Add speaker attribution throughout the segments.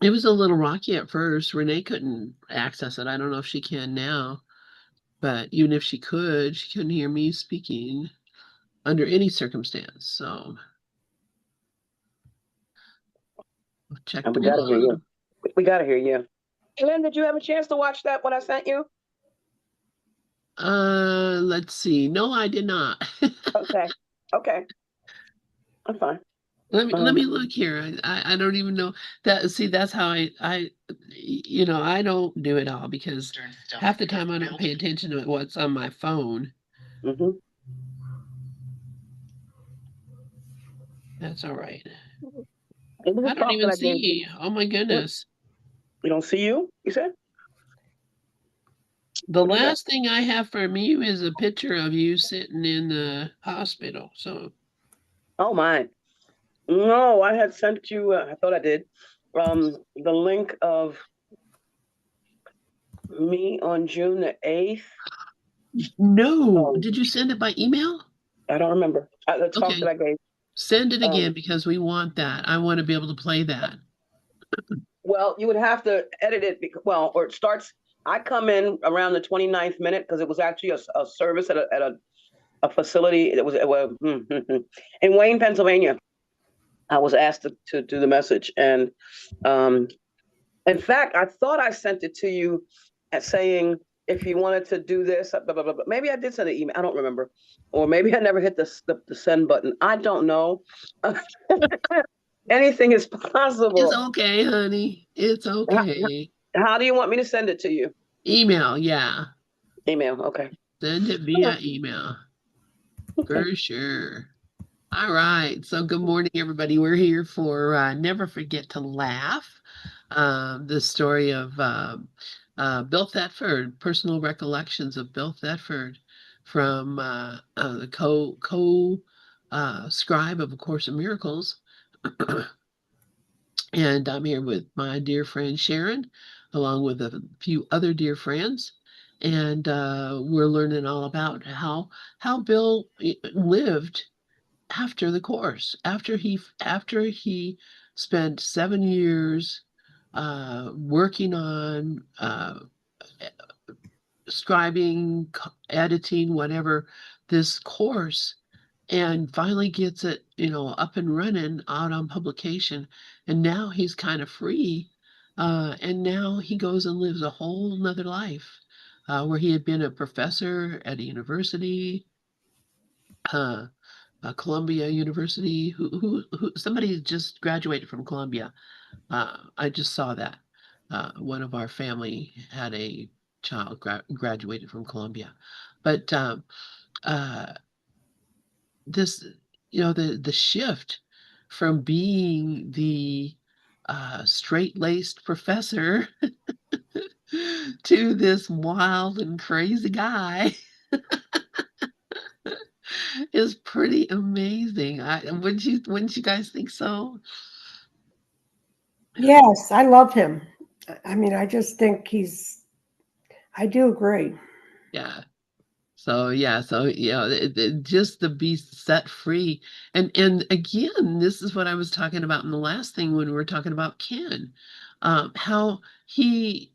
Speaker 1: it was a little rocky at first. Renee couldn't access it. I don't know if she can now, but even if she could, she couldn't hear me speaking under any circumstance. So we'll check
Speaker 2: And
Speaker 1: the
Speaker 2: we gotta hear
Speaker 1: blog.
Speaker 2: you. We gotta hear you. Lynn, did you have a chance to watch that what I sent you?
Speaker 1: Let's see. No, I did not.
Speaker 2: Okay. Okay. I'm fine.
Speaker 1: Let me
Speaker 2: Um,
Speaker 1: look here. I don't even know that. See, that's how I don't do it all because half the time I don't pay attention to what's on my phone.
Speaker 2: mhm.
Speaker 1: That's all right.
Speaker 2: It was
Speaker 1: I
Speaker 2: a
Speaker 1: don't
Speaker 2: talk that
Speaker 1: even
Speaker 2: I gave you.
Speaker 1: see. Oh my
Speaker 2: What?
Speaker 1: goodness.
Speaker 2: You don't see you? You said?
Speaker 1: The
Speaker 2: What you say?
Speaker 1: last thing I have from you is a picture of you sitting in the hospital. So,
Speaker 2: Oh my. No, I had sent you. I thought I did. The link of me on June the 8th.
Speaker 1: no.
Speaker 2: Um,
Speaker 1: Did you send it by email?
Speaker 2: I don't remember. The talk that
Speaker 1: Okay.
Speaker 2: I gave.
Speaker 1: Send it
Speaker 2: Um,
Speaker 1: again because we want that. I want to be able to play that.
Speaker 2: well, you would have to edit it. Well, or it starts. I come in around the 29th minute because it was actually a service at a facility. It was in Wayne, Pennsylvania. I was asked to do the message, and um, in fact, I thought I sent it to you at saying if you wanted to do this, blah, blah, blah, blah. Maybe I did send an email. I don't remember, or maybe I never hit the send button. I don't know. Anything is
Speaker 1: It's
Speaker 2: possible.
Speaker 1: okay, honey. It's
Speaker 2: How,
Speaker 1: okay.
Speaker 2: how do you want me to send it to you?
Speaker 1: Email, yeah.
Speaker 2: Email. Okay.
Speaker 1: Send it via email for sure. All right. So, good morning, everybody. We're here for Never Forget to Laugh. The story of Bill Thetford, personal recollections of Bill Thetford from the scribe of A Course in Miracles. And I'm here with my dear friend Sharon, along with a few other dear friends. And we're learning all about how Bill lived after the course, after he spent 7 years working on scribing, editing, whatever, this course, and finally gets it, up and running out on publication. And now he's kind of free. And now he goes and lives a whole nother life where he had been a professor at a university, uh, Columbia University, who somebody just graduated from Columbia. I just saw that. One of our family had a child graduated from Columbia. But uh, this, the shift from being the straight-laced professor to this wild and crazy guy is pretty amazing. Wouldn't you guys think so?
Speaker 3: Yes, I love him. I mean, I just think I do agree.
Speaker 1: Yeah. So yeah, so just to be set free, and again, this is what I was talking about in the last thing when we were talking about Ken, how he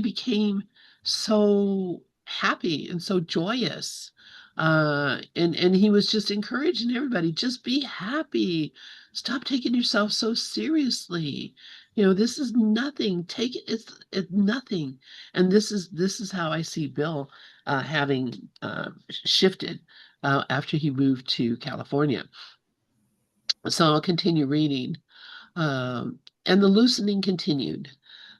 Speaker 1: became so happy and so joyous, and he was just encouraging everybody, just be happy, stop taking yourself so seriously. This is nothing. Take it. It's nothing. And this is how I see Bill having shifted after he moved to California. So I'll continue reading. And the loosening continued.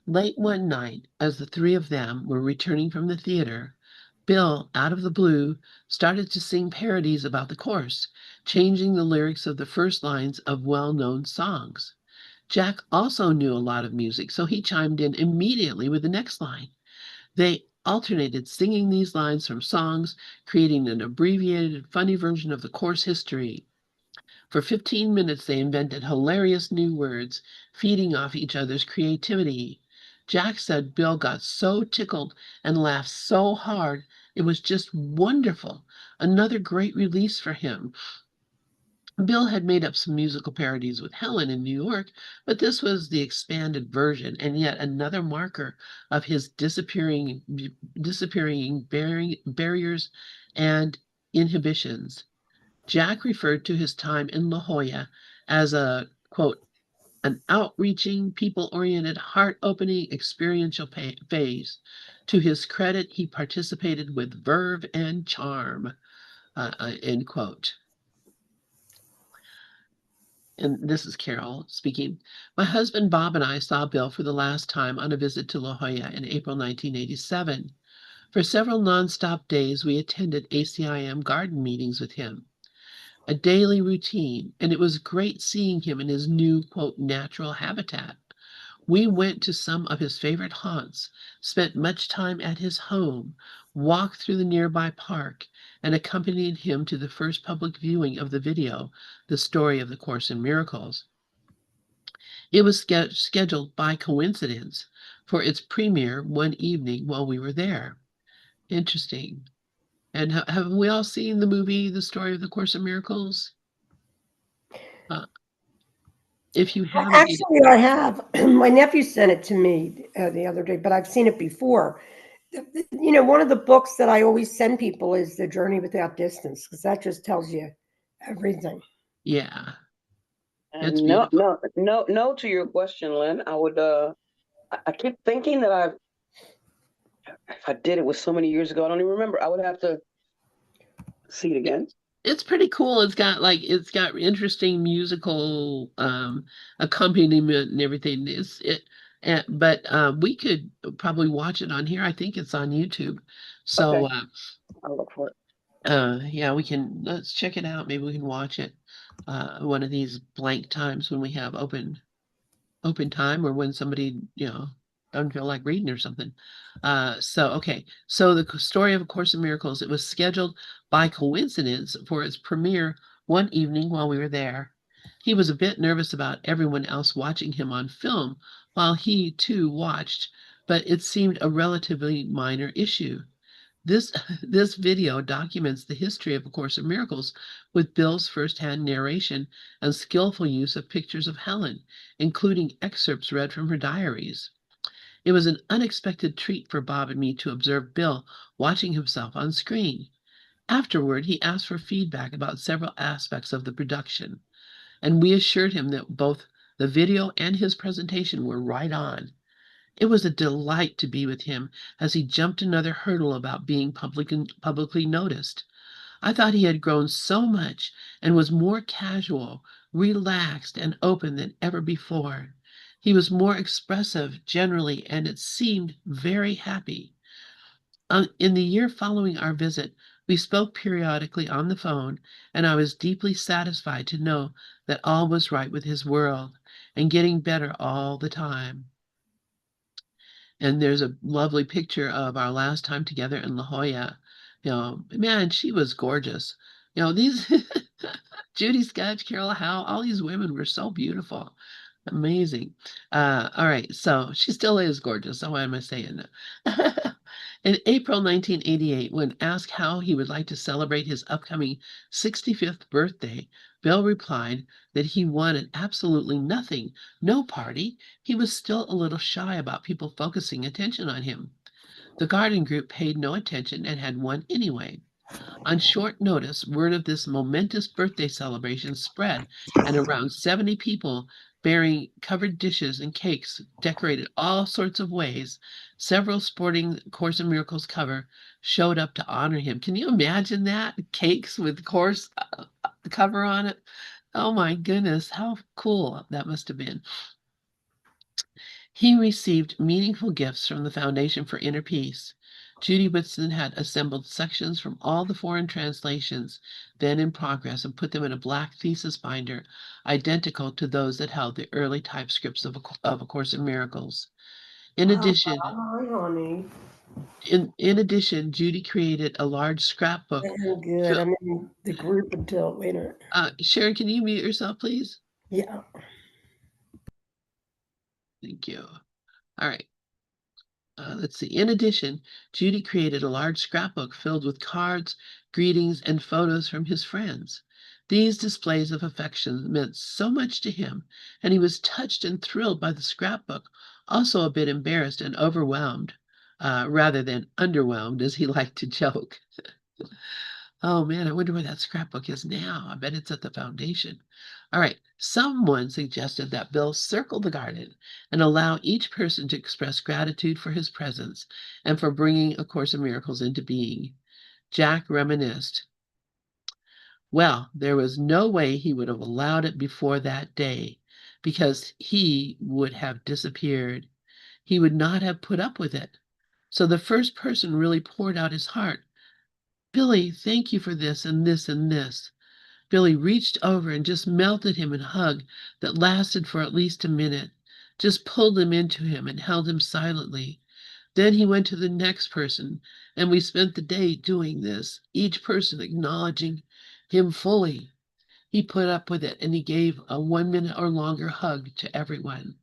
Speaker 1: Late one night, as the three of them were returning from the theater, Bill, out of the blue, started to sing parodies about the course, changing the lyrics of the first lines of well-known songs. Jack also knew a lot of music, so he chimed in immediately with the next line. They alternated singing these lines from songs, creating an abbreviated, funny version of the course history. For 15 minutes, they invented hilarious new words, feeding off each other's creativity. Jack said Bill got so tickled and laughed so hard, it was just wonderful. Another great release for him. Bill had made up some musical parodies with Helen in New York, but this was the expanded version, and yet another marker of his disappearing barriers and inhibitions. Jack referred to his time in La Jolla as a, quote, an outreaching, people-oriented, heart-opening experiential phase. To his credit, he participated with verve and charm, end quote. And this is Carol speaking. My husband Bob and I saw Bill for the last time on a visit to La Jolla in April 1987. For several nonstop days, we attended ACIM garden meetings with him, a daily routine, and it was great seeing him in his new, quote, natural habitat. We went to some of his favorite haunts, spent much time at his home, walked through the nearby park, and accompanied him to the first public viewing of the video, The Story of the Course in Miracles. It was scheduled by coincidence for its premiere one evening while we were there. Interesting. And have we all seen the movie, The Story of the Course in Miracles? Uh, if you haven't,
Speaker 3: Actually, I have. My nephew sent it to me the other day, but I've seen it before. You know, one of the books that I always send people is The Journey Without Distance, because that just tells you everything.
Speaker 1: yeah, it's
Speaker 2: And no,
Speaker 1: beautiful.
Speaker 2: no, no, no to your question, Lynn. I would I keep thinking that if I did it was so many years ago, I don't even remember. I would have to see it again.
Speaker 1: It's pretty cool. It's got interesting musical accompaniment and everything. But we could probably watch it on here. I think it's on YouTube. So
Speaker 2: Okay, I'll look for it.
Speaker 1: yeah, let's check it out. Maybe we can watch it one of these blank times when we have open time or when somebody, doesn't feel like reading or something. Okay. So the story of A Course in Miracles, it was scheduled by coincidence for its premiere one evening while we were there. He was a bit nervous about everyone else watching him on film while he too watched, but it seemed a relatively minor issue. This this video documents the history of A Course in Miracles with Bill's firsthand narration and skillful use of pictures of Helen, including excerpts read from her diaries. It was an unexpected treat for Bob and me to observe Bill watching himself on screen. Afterward, he asked for feedback about several aspects of the production, and we assured him that both the video and his presentation were right on. It was a delight to be with him as he jumped another hurdle about being publicly noticed. I thought he had grown so much and was more casual, relaxed, and open than ever before. He was more expressive generally, and it seemed very happy. In the year following our visit, we spoke periodically on the phone, and I was deeply satisfied to know that all was right with his world and getting better all the time. And there's a lovely picture of our last time together in La Jolla. Man, she was gorgeous. These Judy Sketch, Carol Howe, all these women were so beautiful. Amazing. All right, so she still is gorgeous. So why am I saying that? In April 1988, when asked how he would like to celebrate his upcoming 65th birthday, Bill replied that he wanted absolutely nothing, no party. He was still a little shy about people focusing attention on him. The garden group paid no attention and had one anyway. On short notice, word of this momentous birthday celebration spread, and around 70 people bearing covered dishes and cakes decorated all sorts of ways, several sporting Course in Miracles cover, showed up to honor him. Can you imagine that? Cakes with Course cover on it? Oh my goodness, how cool that must have been. He received meaningful gifts from the Foundation for Inner Peace. Judy Whitson had assembled sections from all the foreign translations then in progress and put them in a black thesis binder identical to those that held the early typescripts of A Course in Miracles. In
Speaker 3: Oh,
Speaker 1: addition,
Speaker 3: hi, honey.
Speaker 1: Judy created a large scrapbook.
Speaker 3: I'm good. I'm in the group until later.
Speaker 1: Sharon, can you mute yourself, please?
Speaker 3: Yeah.
Speaker 1: Thank you. All right. Let's see. In addition, Judy created a large scrapbook filled with cards, greetings, and photos from his friends. These displays of affection meant so much to him, and he was touched and thrilled by the scrapbook, also a bit embarrassed and overwhelmed, rather than underwhelmed, as he liked to joke. Oh man, I wonder where that scrapbook is now. I bet it's at the foundation. All right, someone suggested that Bill circle the garden and allow each person to express gratitude for his presence and for bringing A Course in Miracles into being. Jack reminisced. Well, there was no way he would have allowed it before that day, because he would have disappeared. He would not have put up with it. So the first person really poured out his heart. Billy, thank you for this and this and this. Billy reached over and just melted him in a hug that lasted for at least a minute, just pulled him into him and held him silently. Then he went to the next person, and we spent the day doing this, each person acknowledging him fully. He put up with it, and he gave a 1 minute or longer hug to everyone.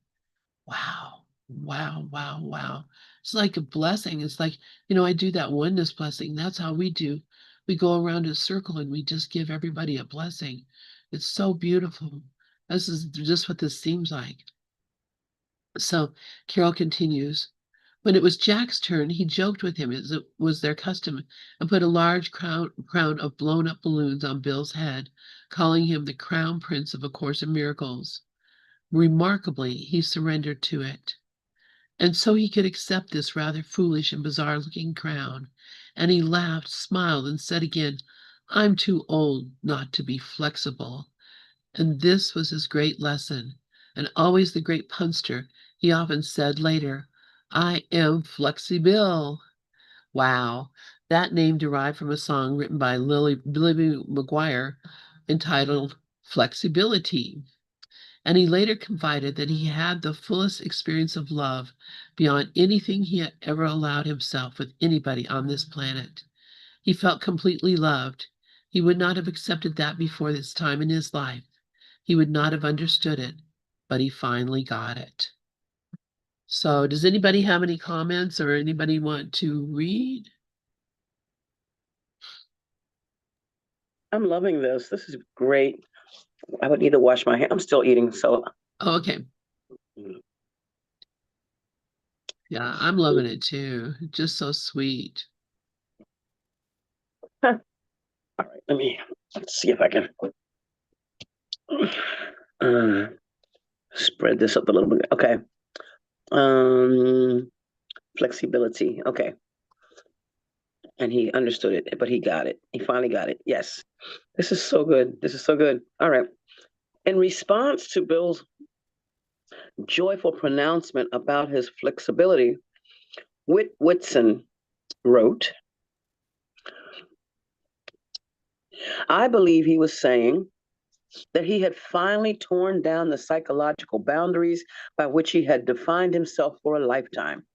Speaker 1: Wow, wow, wow, wow. It's like a blessing. It's like, I do that oneness blessing. That's how we do. We go around in a circle and we just give everybody a blessing. It's so beautiful. This is just what this seems like. So Carol continues. When it was Jack's turn, he joked with him, as it was their custom, and put a large crown of blown-up balloons on Bill's head, calling him the Crown Prince of A Course in Miracles. Remarkably, he surrendered to it. And so he could accept this rather foolish and bizarre-looking crown. And he laughed, smiled, and said again, I'm too old not to be flexible. And this was his great lesson. And always the great punster, he often said later, I am Flexi-Bill. Wow. That name derived from a song written by Billy McGuire entitled Flexibility. And he later confided that he had the fullest experience of love beyond anything he had ever allowed himself with anybody on this planet. He felt completely loved. He would not have accepted that before this time in his life. He would not have understood it, but he finally got it. So does anybody have any comments or anybody want to read?
Speaker 2: I'm loving this. This is great. I would need to wash my hands. I'm still eating, so.
Speaker 1: Oh, okay. Yeah, I'm loving it too. Just so sweet.
Speaker 2: All right, let's see if I can spread this up a little bit. Okay. Flexibility. Okay. And he understood it, but he got it. He finally got it. Yes. This is so good. This is so good. All right. In response to Bill's joyful pronouncement about his flexibility, Whitson wrote, I believe he was saying that he had finally torn down the psychological boundaries by which he had defined himself for a lifetime.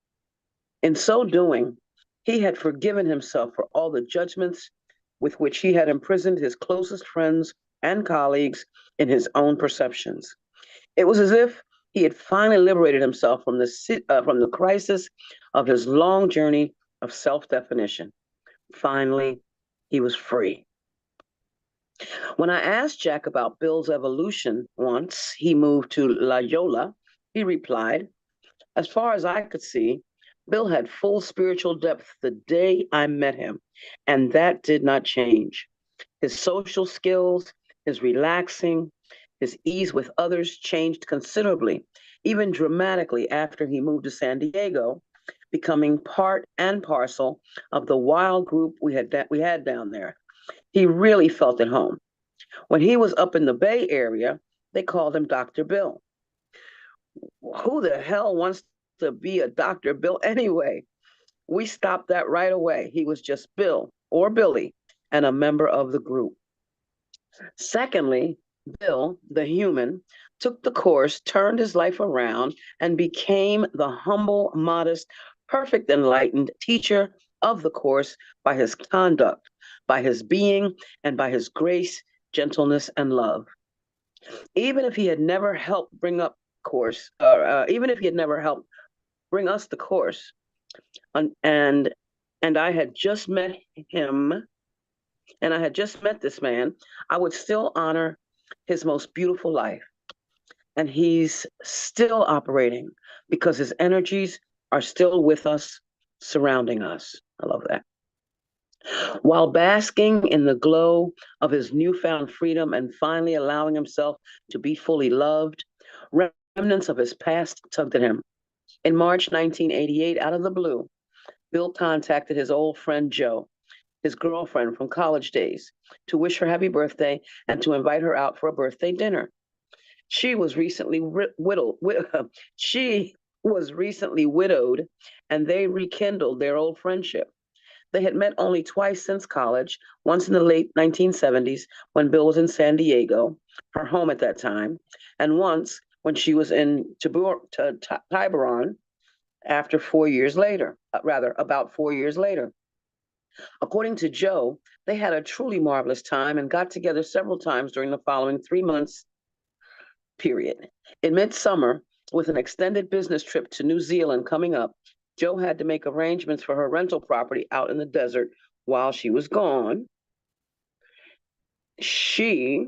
Speaker 2: In so doing, he had forgiven himself for all the judgments with which he had imprisoned his closest friends and colleagues in his own perceptions. It was as if he had finally liberated himself from the crisis of his long journey of self-definition. Finally, he was free. When I asked Jack about Bill's evolution once he moved to Loyola, he replied, as far as I could see, Bill had full spiritual depth the day I met him, and that did not change. His social skills, his relaxing, his ease with others changed considerably, even dramatically after he moved to San Diego, becoming part and parcel of the wild group we had down there. He really felt at home. When he was up in the Bay Area, they called him Dr. Bill. Who the hell wants to be a Dr. Bill anyway? We stopped that right away. He was just Bill or Billy and a member of the group. Secondly, Bill, the human, took the course, turned his life around, and became the humble, modest, perfect, enlightened teacher of the course by his conduct, by his being, and by his grace, gentleness, and love. Even if he had never helped bring up course, even if he had never helped bring us the course, and I had just met him and I had just met this man, I would still honor his most beautiful life. And he's still operating because his energies are still with us, surrounding us. I love that. While basking in the glow of his newfound freedom and finally allowing himself to be fully loved, remnants of his past tugged at him. In March 1988, out of the blue, Bill contacted his old friend Joe, his girlfriend from college days, to wish her happy birthday and to invite her out for a birthday dinner. She was recently widowed. She was recently widowed, and they rekindled their old friendship. They had met only twice since college, once in the late 1970s when Bill was in San Diego, her home at that time, and once when she was in Tiburon after 4 years later, about 4 years later. According to Joe, they had a truly marvelous time and got together several times during the following 3 months period. In midsummer, with an extended business trip to New Zealand coming up, Joe had to make arrangements for her rental property out in the desert while she was gone. She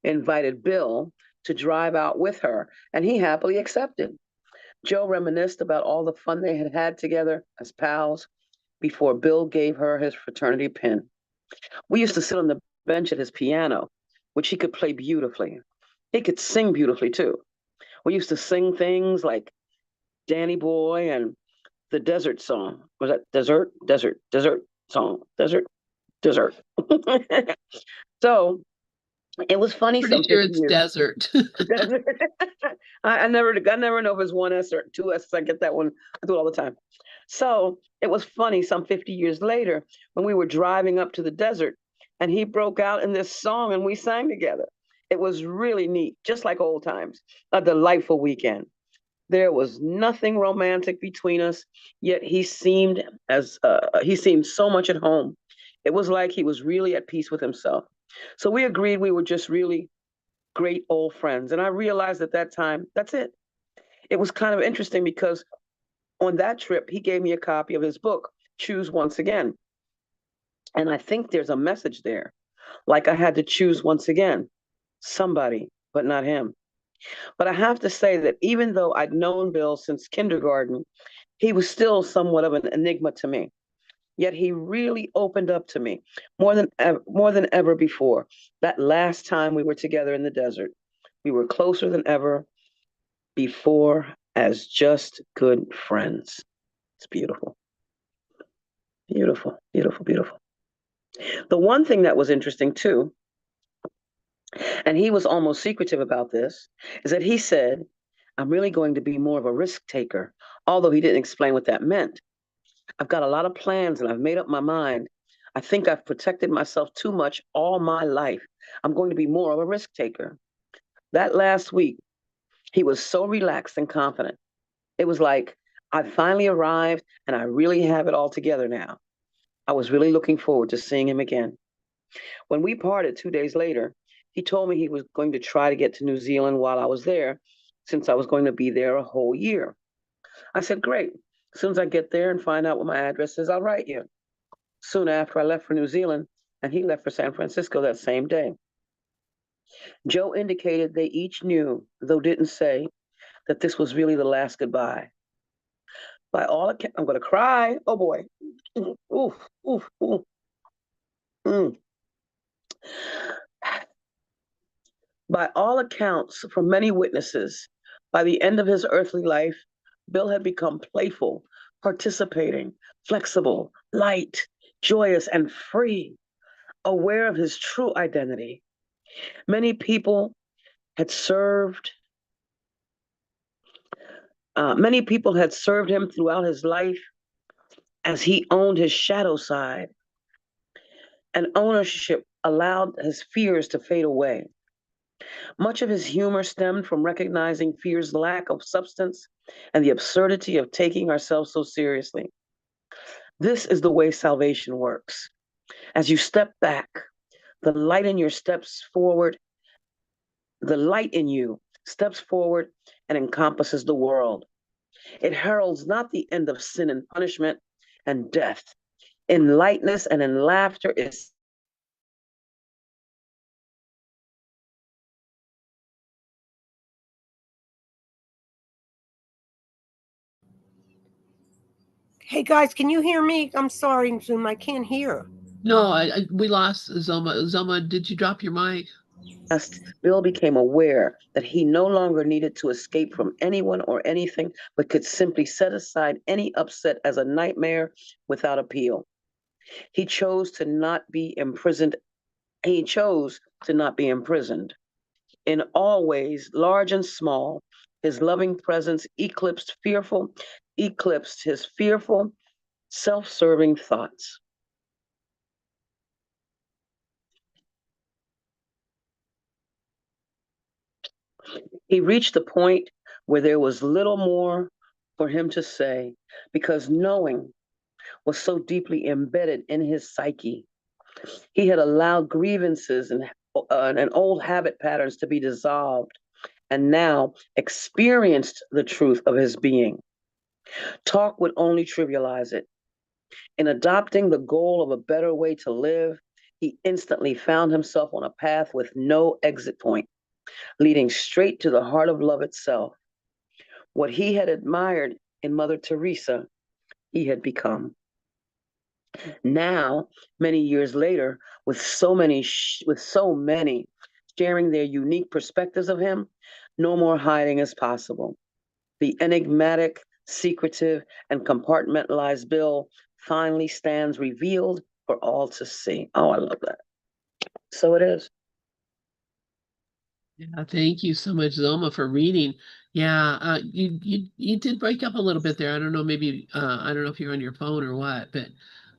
Speaker 2: invited Bill to drive out with her, and he happily accepted. Joe reminisced about all the fun they had had together as pals before Bill gave her his fraternity pin. We used to sit on the bench at his piano, which he could play beautifully. He could sing beautifully too. We used to sing things like Danny Boy and the Desert Song. Was that Desert? Desert Song. Desert. So it was funny
Speaker 1: Pretty
Speaker 2: some
Speaker 1: sure
Speaker 2: 50
Speaker 1: it's
Speaker 2: years.
Speaker 1: desert.
Speaker 2: Desert. I never know if it's one S or two S. I get that one. I do it all the time. So it was funny some 50 years later when we were driving up to the desert and he broke out in this song and we sang together. It was really neat, just like old times, a delightful weekend. There was nothing romantic between us, yet he seemed so much at home. It was like he was really at peace with himself. So we agreed we were just really great old friends. And I realized at that time, that's it. It was kind of interesting because on that trip, he gave me a copy of his book, Choose Once Again. And I think there's a message there. Like I had to choose once again somebody, but not him. But I have to say that even though I'd known Bill since kindergarten, he was still somewhat of an enigma to me. Yet he really opened up to me more than ever before. That last time we were together in the desert, we were closer than ever before as just good friends. It's beautiful, beautiful, beautiful, beautiful. The one thing that was interesting too, and he was almost secretive about this, is that he said, I'm really going to be more of a risk taker, although he didn't explain what that meant. I've got a lot of plans and I've made up my mind. I think I've protected myself too much all my life. I'm going to be more of a risk taker. That last week, he was so relaxed and confident. It was like, I finally arrived and I really have it all together now. I was really looking forward to seeing him again. When we parted 2 days later, he told me he was going to try to get to New Zealand while I was there, since I was going to be there a whole year. I said, great. As soon as I get there and find out what my address is, I'll write you. Soon after, I left for New Zealand, and he left for San Francisco that same day. Joe indicated they each knew, though didn't say, that this was really the last goodbye. By all accounts, I'm going to cry. Oh boy. Oof, oof, oof. Mm. By all accounts, from many witnesses, by the end of his earthly life, Bill had become playful, participating, flexible, light, joyous, and free, aware of his true identity. Many people had served. Many people had served him throughout his life as he owned his shadow side, and ownership allowed his fears to fade away. Much of his humor stemmed from recognizing fear's lack of substance and the absurdity of taking ourselves so seriously. This is the way salvation works. As you step back, the light in your steps forward, the light in you steps forward and encompasses the world. It heralds not the end of sin and punishment and death. in lightness and in laughter is.
Speaker 3: Hey guys, can you hear me? I'm sorry, Zoom, I can't hear.
Speaker 1: No, we lost Zoma. Zoma, did you drop your mic?
Speaker 2: Bill became aware that he no longer needed to escape from anyone or anything, but could simply set aside any upset as a nightmare without appeal. He chose to not be imprisoned. He chose to not be imprisoned. In all ways, large and small, his loving presence eclipsed his fearful, self-serving thoughts. He reached the point where there was little more for him to say because knowing was so deeply embedded in his psyche. He had allowed grievances and old habit patterns to be dissolved and now experienced the truth of his being. Talk would only trivialize it. In adopting the goal of a better way to live, he instantly found himself on a path with no exit point, leading straight to the heart of love itself. What he had admired in Mother Teresa, he had become. Now, many years later, with so many sharing their unique perspectives of him, no more hiding is possible. The enigmatic, secretive, and compartmentalized Bill finally stands revealed for all to see. Oh, I love that. So it is.
Speaker 1: Yeah, thank you so much, Zoma, for reading. Yeah, you did break up a little bit there. I don't know, maybe I don't know if you're on your phone or what, but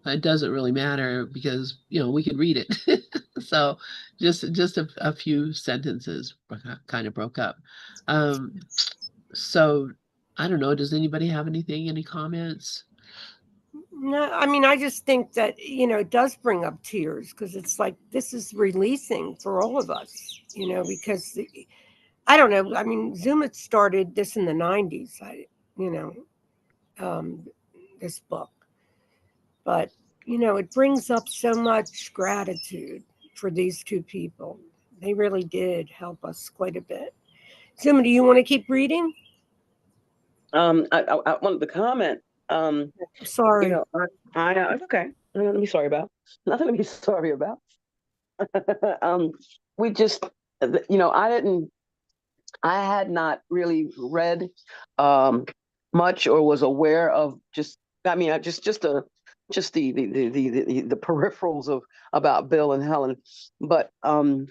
Speaker 1: it doesn't really matter because we could read it. So just a few sentences kind of broke up. Um, so I don't know. Does anybody have anything? Any comments?
Speaker 3: No, I mean, I just think that, it does bring up tears because it's like this is releasing for all of us, because I don't know. I mean, Zoom had started this in the 90s, you know, um, this book, but, it brings up so much gratitude for these two people. They really did help us quite a bit. Zoom, do you want to keep reading?
Speaker 2: I wanted to comment. You
Speaker 3: Sorry.
Speaker 2: know, it's okay. Nothing to be sorry about. Nothing to be sorry about. um, we just, I didn't. I had not really read much or was aware of just. I mean, just the peripherals of about Bill and Helen, but I'm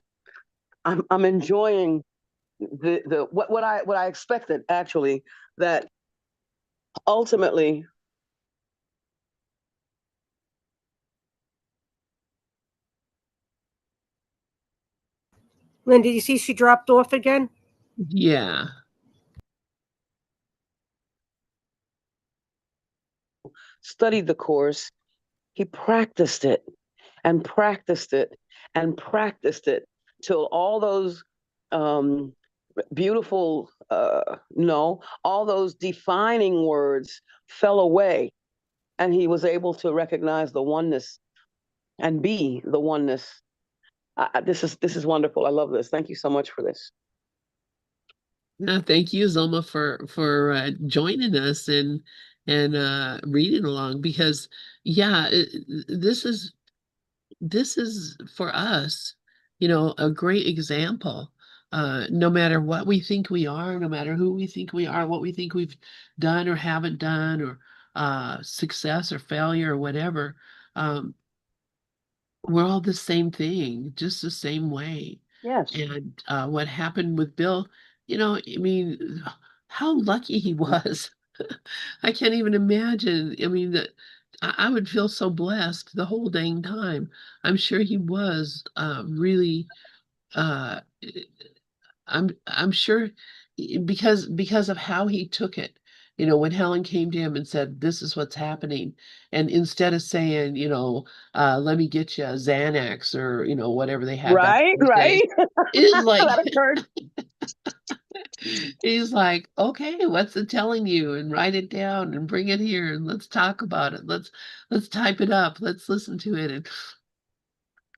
Speaker 2: enjoying the what I expected actually, that ultimately.
Speaker 3: Linda, you see she dropped off again?
Speaker 1: Yeah.
Speaker 2: Studied the course, he practiced it and practiced it and practiced it till all those um, beautiful, no, all those defining words fell away. And he was able to recognize the oneness and be the oneness. This is wonderful. I love this. Thank you so much for this.
Speaker 1: Thank you, Zoma, for joining us and reading along because yeah, this is for us, a great example. No matter what we think we are, no matter who we think we are, what we think we've done or haven't done, or success or failure or whatever, um, we're all the same thing, just the same way.
Speaker 2: Yes.
Speaker 1: And what happened with Bill, I mean, how lucky he was. I can't even imagine. I mean, that I would feel so blessed the whole dang time. I'm sure he was really. Uh, I'm sure because of how he took it. When Helen came to him and said, "This is what's happening," and instead of saying, "Let me get you a Xanax," or whatever they had back
Speaker 2: Right,
Speaker 1: in those days,
Speaker 2: right.
Speaker 1: it is like
Speaker 2: That occurred.
Speaker 1: He's like, okay, what's it telling you? And write it down and bring it here and let's talk about it. Let's type it up. Let's listen to it. And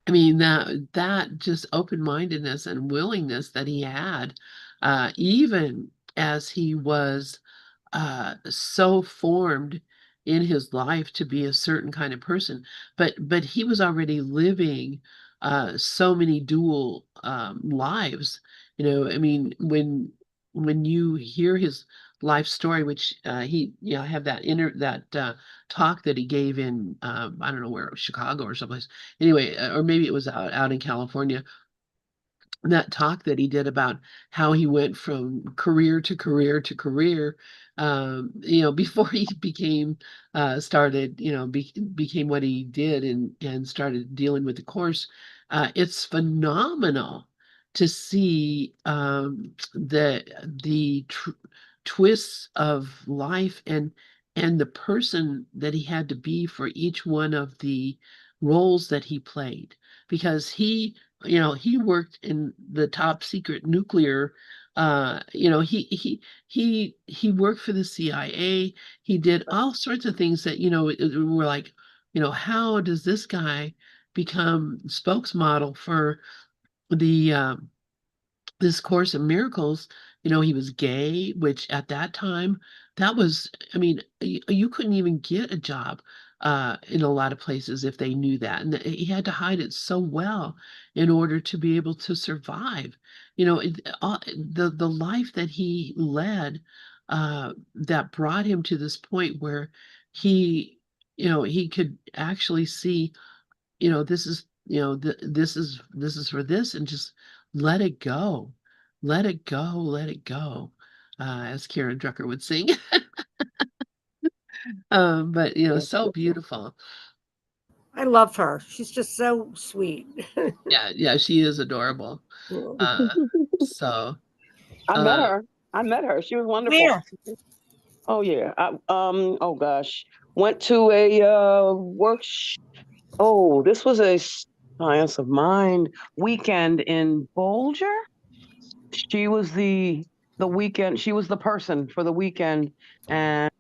Speaker 1: I mean, that just open-mindedness and willingness that he had, even as he was so formed in his life to be a certain kind of person, but he was already living so many dual lives. I mean, when you hear his life story, which I have that talk that he gave in I don't know where, Chicago or someplace. Anyway, or maybe it was out in California, that talk that he did about how he went from career to career to career, before he became started, became what he did and started dealing with the course. It's phenomenal to see the twists of life and the person that he had to be for each one of the roles that he played, because he worked in the top secret nuclear. He worked for the CIA. He did all sorts of things that were like, how does this guy become spokesmodel for the this Course in Miracles? He was gay, which at that time, that was, I mean, you couldn't even get a job in a lot of places if they knew that. And he had to hide it so well in order to be able to survive. The life that he led that brought him to this point where he could actually see, this is, this is for this, and just let it go, let it go, let it go, as Karen Drucker would sing. But so beautiful.
Speaker 3: I love her. She's just so sweet.
Speaker 1: Yeah, yeah, she is adorable. uh so
Speaker 2: I met
Speaker 1: uh
Speaker 2: her. I met her. She was wonderful.
Speaker 3: Where?
Speaker 2: Oh yeah. Oh gosh. Went to a Oh, this was a Science of Mind weekend in Bolger. She was the weekend. She was the person for the weekend, and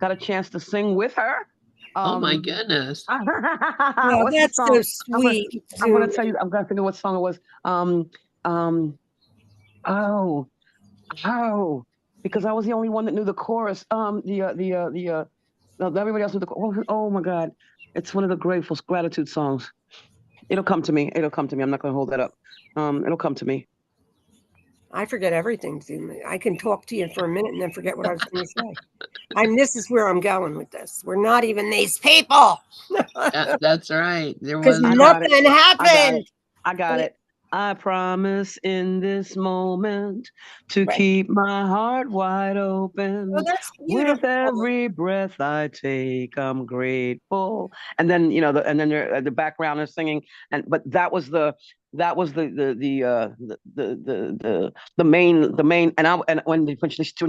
Speaker 2: got a chance to sing with her.
Speaker 1: oh my
Speaker 2: Um,
Speaker 1: goodness.
Speaker 3: Oh,
Speaker 2: what's the
Speaker 3: that's so
Speaker 2: song? I'm gonna
Speaker 3: sweet,
Speaker 2: I'm gonna
Speaker 3: Zumi.
Speaker 2: tell you. I'm gonna think of what song it was. Um. Oh. Oh. Because I was the only one that knew the chorus. No, everybody else knew the. Oh my God. It's one of the grateful gratitude songs. It'll come to me. It'll come to me. I'm not going to hold that up. It'll come to me.
Speaker 3: I forget everything, Zumi. I can talk to you for a minute and then forget what I was going to say. This is where I'm going with this. We're not even these people.
Speaker 1: That's right, there
Speaker 3: Because
Speaker 1: was
Speaker 2: I got it.
Speaker 3: nothing
Speaker 2: I got it.
Speaker 3: happened.
Speaker 2: I got
Speaker 3: Right.
Speaker 2: it. I promise in this moment to keep my heart wide
Speaker 3: Oh,
Speaker 2: open.
Speaker 3: that's
Speaker 2: With
Speaker 3: beautiful.
Speaker 2: every breath I take, I'm grateful. And then the background is singing, but that was the main. And when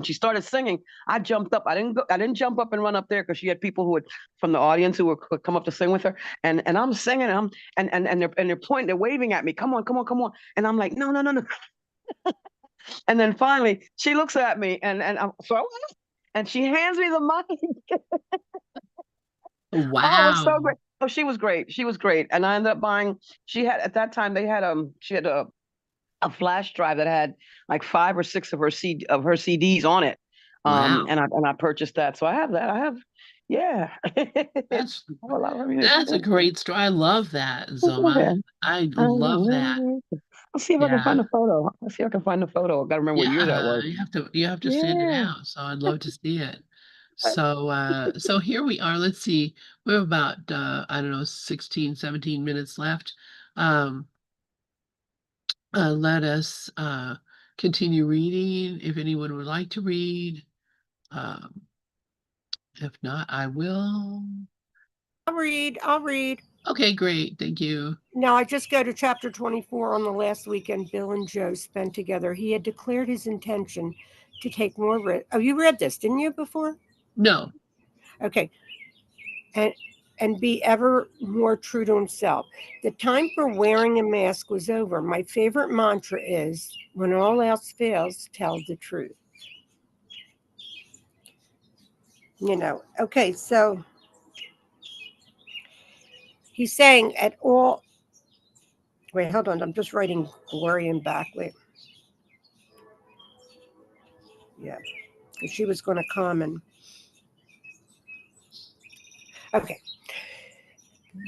Speaker 2: she started singing, I jumped up. I didn't jump up and run up there because she had people who would from the audience who would come up to sing with her. And I'm singing. And they're pointing, they're waving at me. Come on, come on, come on. And I'm like, no, no, no, no. And then finally, she looks at me, so I went up, and she hands me the mic. Oh, it was
Speaker 1: Wow.
Speaker 2: so great. Oh, she was great. She was great. And I ended up buying. She had at that time she had a flash drive that had like 5 or 6 of her CDs on it.
Speaker 1: Wow.
Speaker 2: And I purchased that. So I have that. I have, yeah. I have
Speaker 1: That's
Speaker 2: a lot of
Speaker 1: that's a
Speaker 2: ammunition.
Speaker 1: great story. I love that,
Speaker 2: Yeah.
Speaker 1: Zoma. I love that.
Speaker 2: I'll see if I can
Speaker 1: Yeah.
Speaker 2: find a photo. I'll see if I can find a photo. I gotta remember what year that
Speaker 1: Yeah,
Speaker 2: was.
Speaker 1: you have to send it
Speaker 2: Yeah.
Speaker 1: out. So I'd love to see it. So here we are. Let's see. We have about I don't know, 16, 17 minutes left. Um, Let us continue reading if anyone would like to read. Um, if not, I will.
Speaker 3: I'll read. I'll read.
Speaker 1: Okay, great. Thank you.
Speaker 3: Now, I just go to chapter 24. On the last weekend Bill and Joe spent together, he had declared his intention to take more risk. Oh, you read this, didn't you, before?
Speaker 1: No.
Speaker 3: Okay. And and be ever more true to himself. The time for wearing a mask was over. My favorite mantra is, when all else fails, tell the truth. Okay, so he's saying at all. Wait, hold on. I'm just writing Glorian back. Wait. Yeah, because she was going to come and. Okay.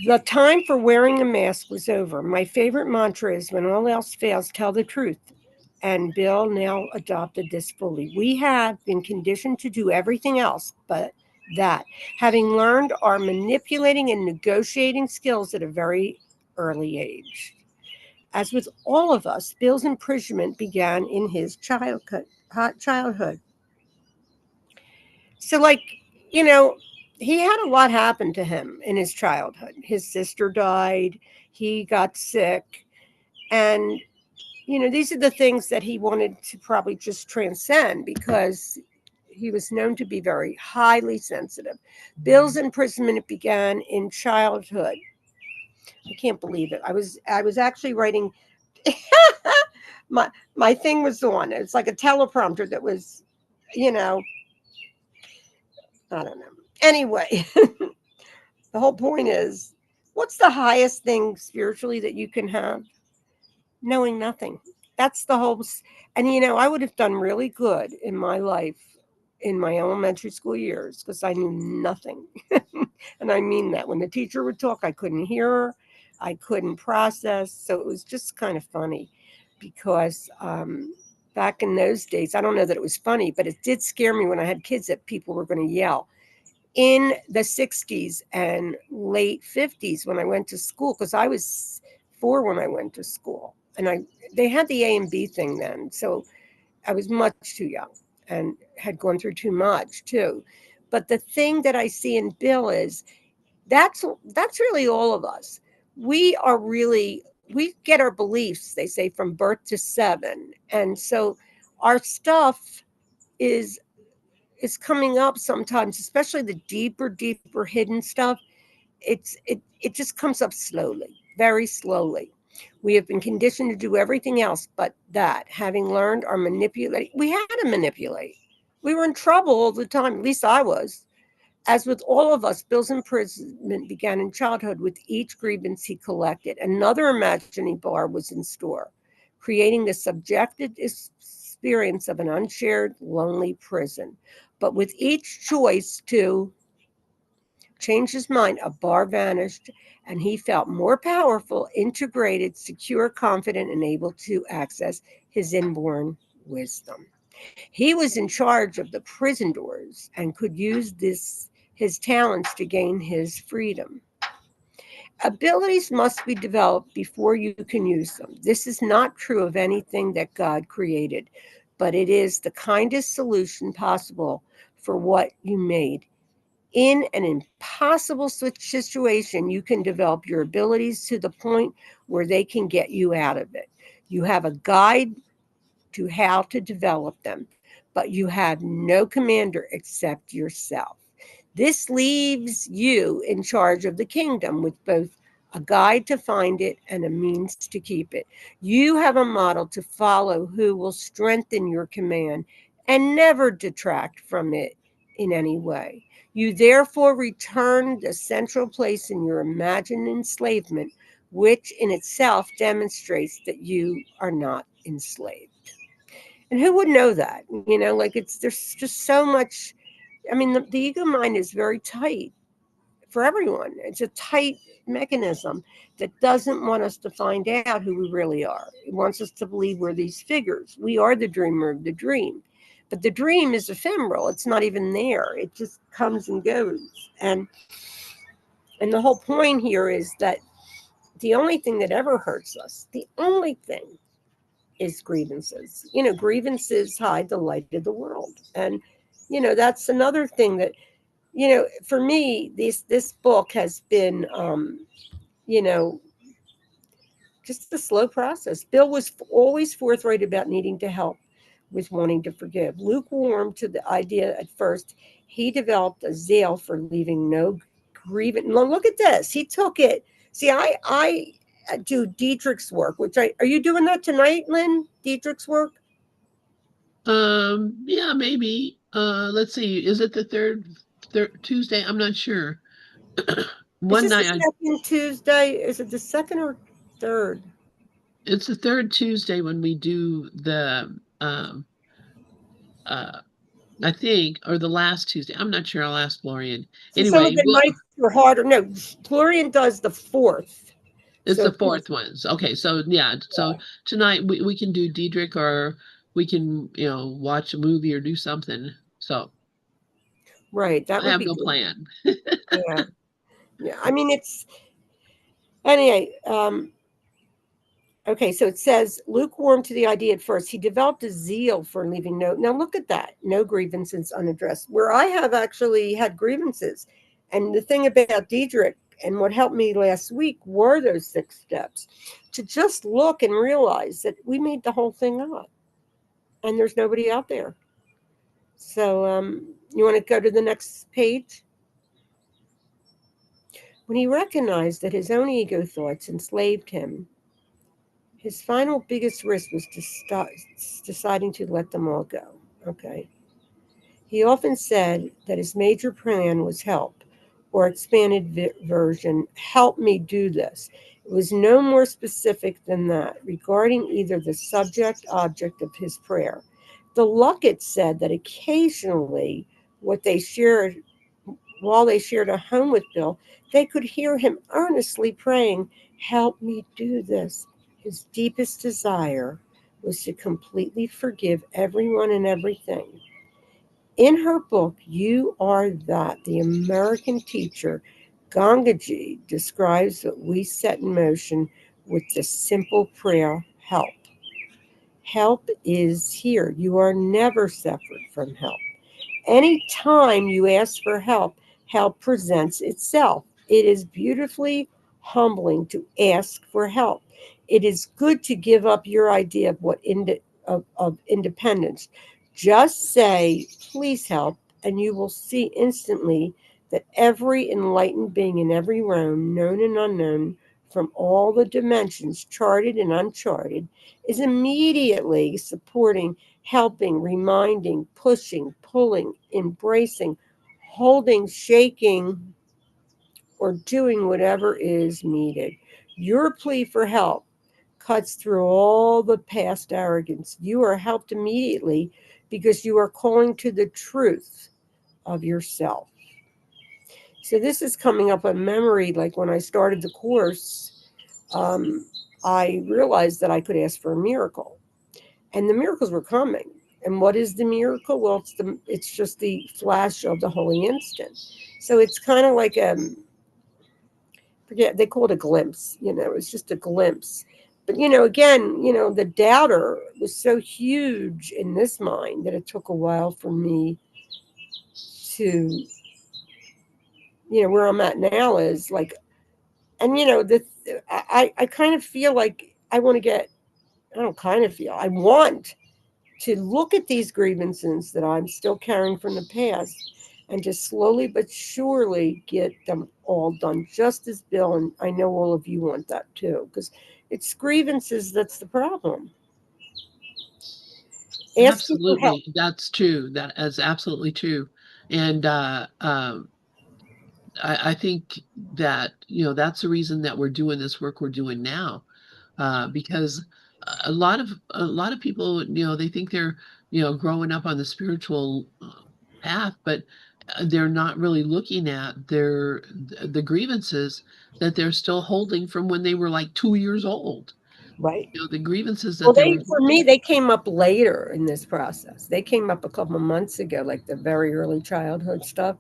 Speaker 3: The time for wearing a mask was over. My favorite mantra is, when all else fails, tell the truth. And Bill now adopted this fully. We have been conditioned to do everything else but that, having learned our manipulating and negotiating skills at a very early age. As with all of us, Bill's imprisonment began in his childhood. So, like, you know, he had a lot happen to him in his childhood. His sister died, he got sick, and these are the things that he wanted to probably just transcend because he was known to be very highly sensitive. Bill's imprisonment began in childhood. I can't believe it. I was actually writing my thing was on. It's like a teleprompter that was, you know, I don't know. Anyway, the whole point is, what's the highest thing spiritually that you can have? Knowing nothing. That's the whole. And I would have done really good in my life in my elementary school years because I knew nothing. And I mean that. When the teacher would talk, I couldn't hear her, I couldn't process. So it was just kind of funny because back in those days, I don't know that it was funny, but it did scare me when I had kids that people were going to yell. In the 60s and late 50s when I went to school, because I was 4 when I went to school, and they had the A and B thing then, so I was much too young and had gone through too much too. But the thing that I see in Bill is that's really all of us. We get our beliefs, they say, from birth to 7, and so our stuff is coming up sometimes, especially the deeper hidden stuff. It just comes up slowly, very slowly. We have been conditioned to do everything else but that, having learned our manipulate. We had to manipulate. We were in trouble all the time, at least I was. As with all of us, Bill's imprisonment began in childhood. With each grievance he collected, another imaginary bar was in store, creating the subjective experience of an unshared, lonely prison. But with each choice to change his mind, a bar vanished, and he felt more powerful, integrated, secure, confident, and able to access his inborn wisdom. He was in charge of the prison doors and could use his talents to gain his freedom. Abilities must be developed before you can use them. This is not true of anything that God created, but it is the kindest solution possible for what you made. In an impossible situation, you can develop your abilities to the point where they can get you out of it. You have a guide to how to develop them, but you have no commander except yourself. This leaves you in charge of the kingdom with both a guide to find it and a means to keep it. You have a model to follow who will strengthen your command and never detract from it in any way. You therefore return the central place in your imagined enslavement, which in itself demonstrates that you are not enslaved. And who would know that? Like there's just so much. I mean, the ego mind is very tight for everyone. It's a tight mechanism that doesn't want us to find out who we really are. It wants us to believe we're these figures. We are the dreamer of the dream. But the dream is ephemeral. It's not even there. It just comes and goes. And the whole point here is that the only thing that ever hurts us, the only thing, is grievances. Grievances hide the light of the world. And, that's another thing that, for me, this book has been, you know, just a slow process. Bill was always forthright about needing to help with wanting to forgive. Lukewarm to the idea at first, he developed a zeal for leaving no grievance. Look at this. He took it. See, I do Dietrich's work, which are you doing that tonight, Lynn? Dietrich's work?
Speaker 1: Yeah, maybe. Let's see. Is it the third Tuesday? I'm not sure.
Speaker 3: Is
Speaker 1: One
Speaker 3: this the
Speaker 1: night,
Speaker 3: second Tuesday? Is it the second or third?
Speaker 1: it's the third Tuesday when we do the uh I think, or the last Tuesday. I'm not sure. I'll ask Florian.
Speaker 3: So some of
Speaker 1: Anyway,
Speaker 3: the nights are harder. No, Florian does the fourth.
Speaker 1: it's
Speaker 3: So
Speaker 1: the fourth one. Okay, so yeah, so tonight we can do Diedrich, or we can, watch a movie or do something. So
Speaker 3: right, that
Speaker 1: I
Speaker 3: would
Speaker 1: have
Speaker 3: be
Speaker 1: no
Speaker 3: good.
Speaker 1: plan.
Speaker 3: Yeah, yeah. I mean, it's anyway. Okay, so it says lukewarm to the idea at first. He developed a zeal for leaving no. Now look at that. No grievances unaddressed. Where I have actually had grievances. And the thing about Diedrich and what helped me last week were those 6 steps to just look and realize that we made the whole thing up and there's nobody out there. So you want to go to the next page? When he recognized that his own ego thoughts enslaved him, his final biggest risk was deciding to let them all go. Okay. He often said that his major plan was help, or expanded version, help me do this. It was no more specific than that regarding either the subject object of his prayer. The Luckett said that occasionally what they shared while they shared a home with Bill, they could hear him earnestly praying, help me do this. His deepest desire was to completely forgive everyone and everything. In her book, You Are That, the American teacher, Gangaji describes what we set in motion with the simple prayer, help. Help is here. You are never separate from help. Anytime you ask for help, help presents itself. It is beautifully humbling to ask for help. It is good to give up your idea of of independence. Just say, please help, and you will see instantly that every enlightened being in every realm, known and unknown, from all the dimensions, charted and uncharted, is immediately supporting, helping, reminding, pushing, pulling, embracing, holding, shaking, or doing whatever is needed. Your plea for help cuts through all the past arrogance. You are helped immediately because you are calling to the truth of yourself. So this is coming up on memory. Like when I started the course, um, I realized that I could ask for a miracle, and the miracles were coming. And what is the miracle? Well, it's just the flash of the holy instant. So it's kind of like forget they call it a glimpse. It's just a glimpse. But again, the doubter was so huge in this mind that it took a while for me to, where I'm at now is like, and I kind of feel like I want to get. I don't kind of feel I want to look at these grievances that I'm still carrying from the past and just slowly but surely get them all done, just as Bill and I know all of you want that too, because it's grievances that's the problem. Asking for help.
Speaker 1: Absolutely, that's true. That is absolutely true. And I think that, that's the reason that we're doing this work we're doing now, because a lot of people, they think they're, growing up on the spiritual path, but they're not really looking at the grievances that they're still holding from when they were like 2 years old.
Speaker 3: Right.
Speaker 1: The grievances
Speaker 3: Well,
Speaker 1: that they were
Speaker 3: for me,
Speaker 1: holding.
Speaker 3: they came up later in this process. They came up a couple of months ago, like the very early childhood stuff.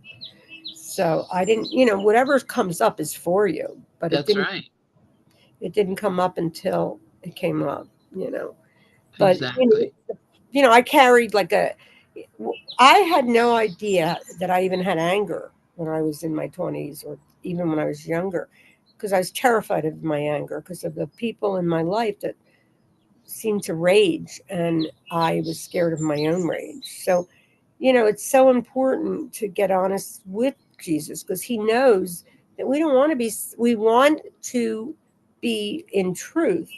Speaker 3: So I didn't, whatever comes up is for you, but it
Speaker 1: That's
Speaker 3: didn't.
Speaker 1: right.
Speaker 3: It didn't come up until it came up. But
Speaker 1: Exactly.
Speaker 3: I carried like I had no idea that I even had anger when I was in my 20s or even when I was younger, because I was terrified of my anger because of the people in my life that seemed to rage, and I was scared of my own rage. So, it's so important to get honest with Jesus because he knows that we don't want to be, we want to be in truth,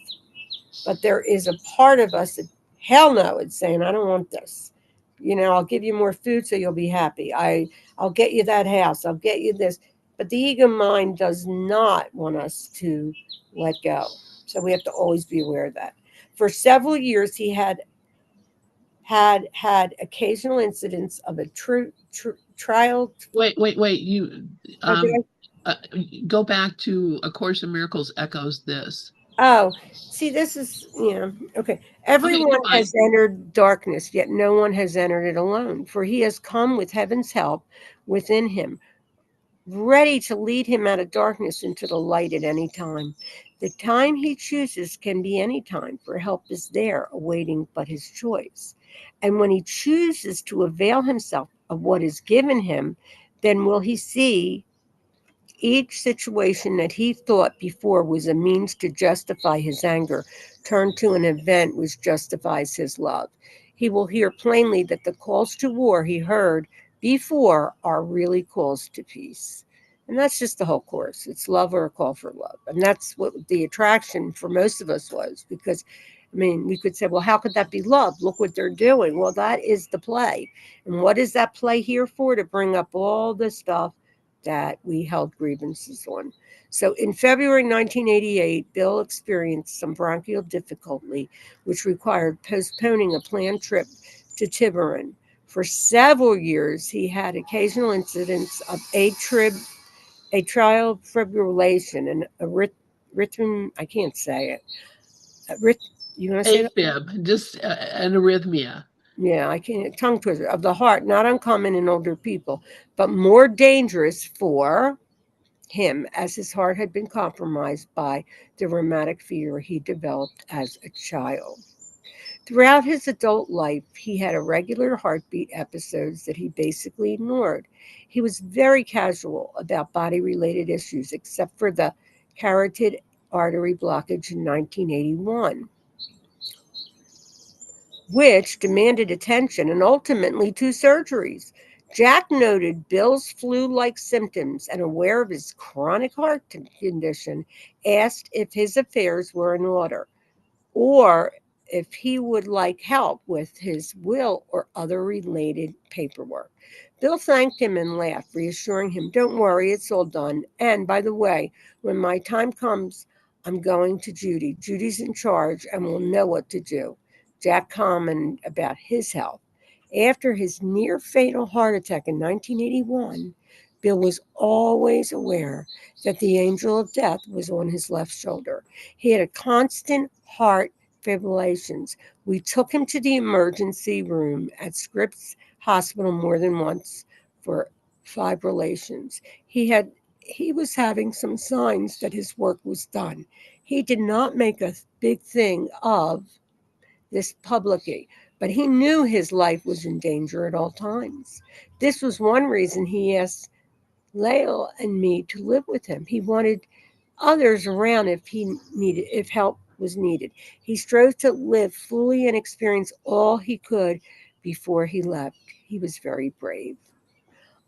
Speaker 3: but there is a part of us that, hell no, it's saying, I don't want this. I'll give you more food so you'll be happy. I'll get you that house. I'll get you this. But the ego mind does not want us to let go. So we have to always be aware of that. For several years, he had occasional incidents of a trial.
Speaker 1: Wait. You
Speaker 3: Oh, did
Speaker 1: um uh, go back to A Course in Miracles echoes this.
Speaker 3: Oh, see, this is, okay.
Speaker 1: Okay,
Speaker 3: Everyone
Speaker 1: you're fine.
Speaker 3: has entered darkness, yet no one has entered it alone, for he has come with heaven's help within him, ready to lead him out of darkness into the light at any time. The time he chooses can be any time, for help is there, awaiting but his choice. And when he chooses to avail himself of what is given him, then will he see each situation that he thought before was a means to justify his anger turned to an event which justifies his love. He will hear plainly that the calls to war he heard before are really calls to peace. And that's just the whole course. It's love or a call for love. And that's what the attraction for most of us was. Because, I mean, we could say, well, how could that be love? Look what they're doing. Well, that is the play. And what is that play here for? To bring up all the stuff that we held grievances on. So in February 1988, Bill experienced some bronchial difficulty, which required postponing a planned trip to Tiburon. For several years, he had occasional incidents of atrial fibrillation and rhythm. I can't say it. You want to say that?
Speaker 1: AFib, just an arrhythmia.
Speaker 3: Yeah, I can't. Tongue twister of the heart, not uncommon in older people, but more dangerous for him as his heart had been compromised by the rheumatic fever he developed as a child. Throughout his adult life, he had irregular heartbeat episodes that he basically ignored. He was very casual about body related issues, except for the carotid artery blockage in 1981, which demanded attention and ultimately two surgeries. Jack noted Bill's flu like symptoms and, aware of his chronic heart condition, asked if his affairs were in order or if he would like help with his will or other related paperwork. Bill thanked him and laughed, reassuring him, don't worry, it's all done. And by the way, when my time comes, I'm going to Judy. Judy's in charge and will know what to do. Jack commented about his health. After his near fatal heart attack in 1981, Bill was always aware that the angel of death was on his left shoulder. He had a constant heart fibrillations. We took him to the emergency room at Scripps Hospital more than once for fibrillations. He was having some signs that his work was done. He did not make a big thing of this publicly, but he knew his life was in danger at all times. This was one reason he asked Lael and me to live with him. He wanted others around if help was needed. He strove to live fully and experience all he could before he left. He was very brave.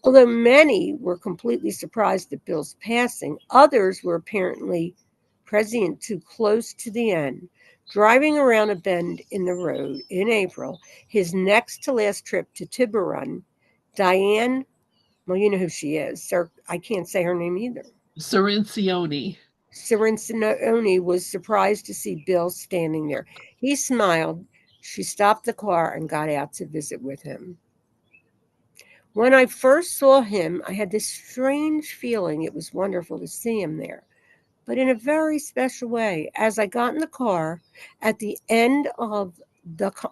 Speaker 3: Although many were completely surprised at Bill's passing, others were apparently prescient too close to the end. Driving around a bend in the road in April, his next to last trip to Tiburon, Diane, well, you know who she is. Sir, I can't say her name either.
Speaker 1: Serencioni.
Speaker 3: Serencioni was surprised to see Bill standing there. He smiled. She stopped the car and got out to visit with him. When I first saw him, I had this strange feeling it was wonderful to see him there, but in a very special way. As I got in the car, at the end of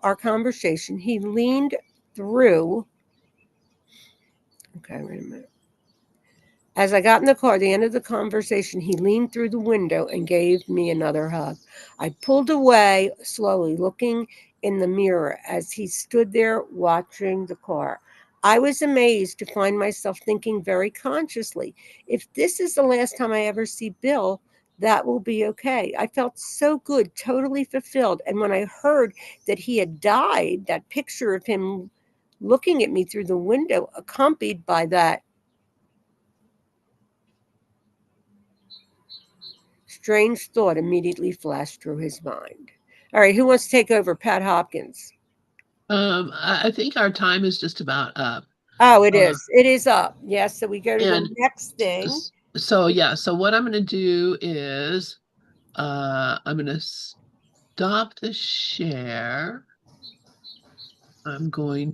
Speaker 3: our conversation, he leaned through. Okay, wait a minute. As I got in the car, at the end of the conversation, he leaned through the window and gave me another hug. I pulled away slowly, looking in the mirror as he stood there watching the car. I was amazed to find myself thinking very consciously, if this is the last time I ever see Bill, that will be okay. I felt so good, totally fulfilled. And when I heard that he had died, that picture of him looking at me through the window, accompanied by that strange thought immediately flashed through his mind. All right, who wants to take over? Pat Hopkins.
Speaker 1: I think our time is just about up.
Speaker 3: Oh, it
Speaker 1: Uh,
Speaker 3: is. It is up. Yes. So we go to the
Speaker 1: and
Speaker 3: next thing.
Speaker 1: so yeah, so what I'm going to do is I'm going to stop the share. I'm going